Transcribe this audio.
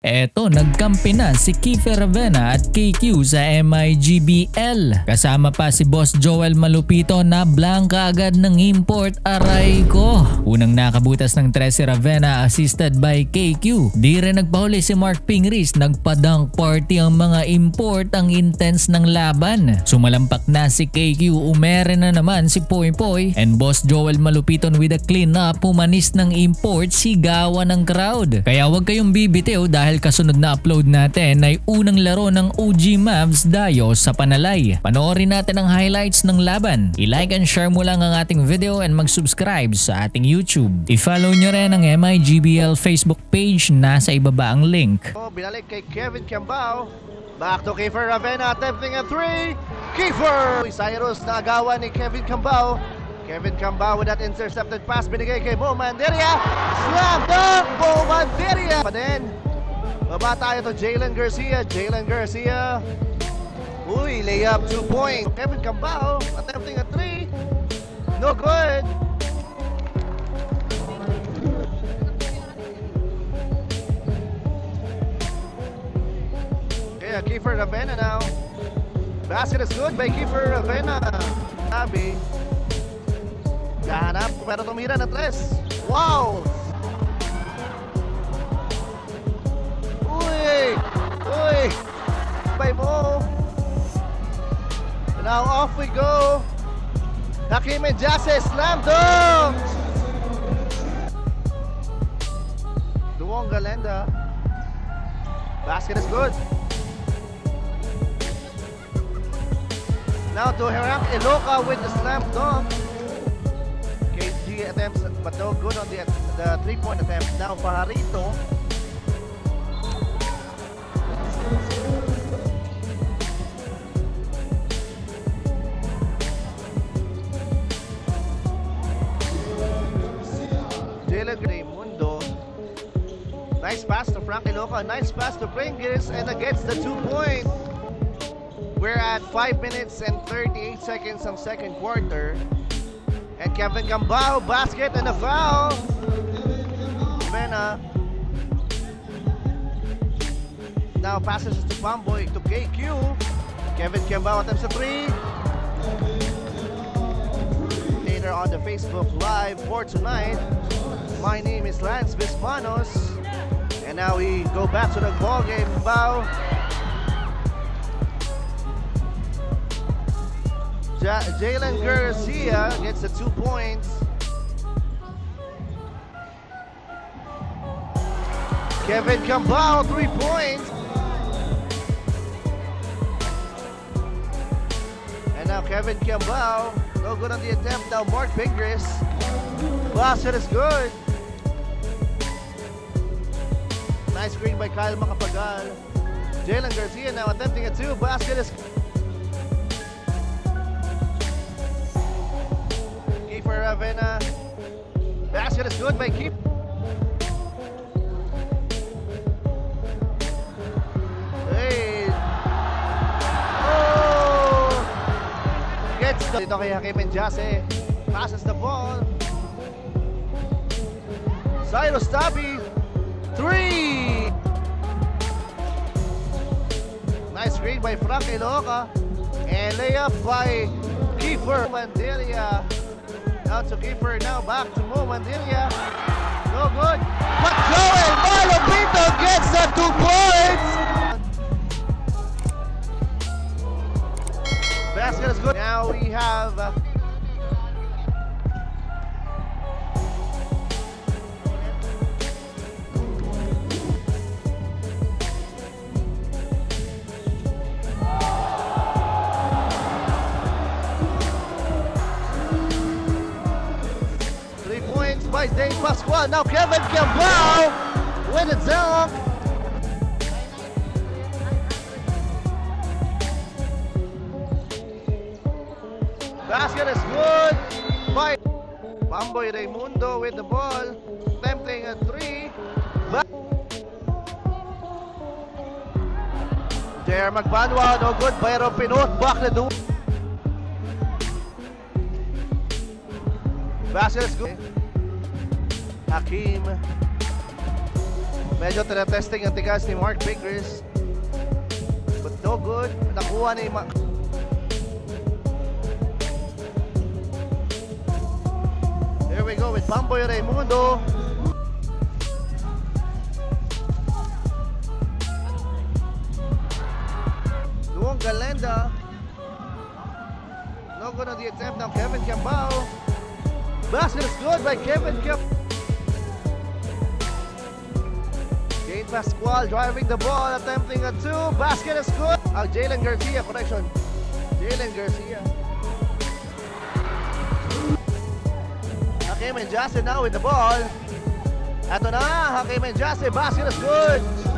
Eto, nagkampi na si Kiefer Ravena at KQ sa MIGBL. Kasama pa si Boss Joel Malupito na blanka agad ng import, aray ko. Unang nakabutas ng 13 si Ravena assisted by KQ. Di rin nagpahuli si Mark Pingris, nagpa-dunk party ang mga import, ang intense ng laban. Sumalampak na si KQ, umere na naman si Poy Poy and Boss Joel Malupiton with a clean up, pumanis ng import, sigawan ng crowd. Kaya huwag kayong bibitiw dahil kasunod na upload natin ay unang laro ng OG Mavs Dayo sa Panalay. Panoorin natin ang highlights ng laban. I-like and share mo lang ang ating video and mag-subscribe sa ating YouTube. I-follow nyo rin ang MIGBL Facebook page, nasa ibaba ang link. Binalik kay Kevin Cambao. Back to Kiefer Ravena, attempting a 3. Kiefer! Cyrus na agawan ni Kevin Cambao. Kevin Cambao with that intercepted pass, binigay kay Mo Manderia. Slam dunk! Mo Manderia! Pa din. Baba tayo to Jalen Garcia. Jalen Garcia. Uy, layup 2 points. Kevin Cambao attempting a 3. No good. Okay, Kiefer Ravena now. Basket is good by Kiefer Ravena. Sabi. Gahanap pero tumira na 3. Wow! Uy! By Mo. Now off we go. Hakeem Jase slam dunk. Duong Galenda. Basket is good. Now to Herak Iloca with the slam dunk. KG attempts but no good on the 3-point attempt. Now Pajarito. Mundo. Nice pass to Frank Iloca. Nice pass to Pringles and gets the 2 point. We're at 5 minutes and 38 seconds of second quarter. And Kevin Cambao, basket and a foul. Vena. Now passes to Pamboy to KQ. Kevin Cambao attempts a 3. Later on the Facebook Live for tonight. My name is Lance Bismanos, and now we go back to the ball game. Bao. Jalen Garcia gets the 2 points. Kevin Cambao 3 points. And now Kevin Cambao, no good on the attempt. Now Mark Pingris. Basket is good. Nice screen by Kyle Macapagal. Jalen Garcia now attempting a 2. Basket is Kiefer Ravena. Basket is good by Kiefer. Hey. Oh! Gets the dito kay Hakeem Jase. Passes the ball. Cyrus Tabi. 3! Nice screen by Frank Iloca. And layup by Kiefer Manderia. Now to Kiefer, now back to Mo Manderia. No good. But Joel Malupito gets the 2 points! Basket is good. Now we have 3 points by Dave Pascual. Now Kevin Cambao with a dunk. Basket is good by Pamboy Raimundo with the ball, attempting a 3. Jer Magbanwa, no good. Pero pinot back na doon. Basket is good. Hakeem Medyo tinetesting ang tigas ni Mark Pickers. But no good. Nakuha ni Here we go with Bamboy Raimundo. Luong Galenda. No good on the attempt now. Kevin Cambao. Basket is good by Kevin Cambao. Jane Pascual driving the ball, attempting a two. Basket is good. Jalen Garcia, correction. Jalen Garcia. Hakim Menjase now with the ball. Eto na, Hakim Menjase, basket is good.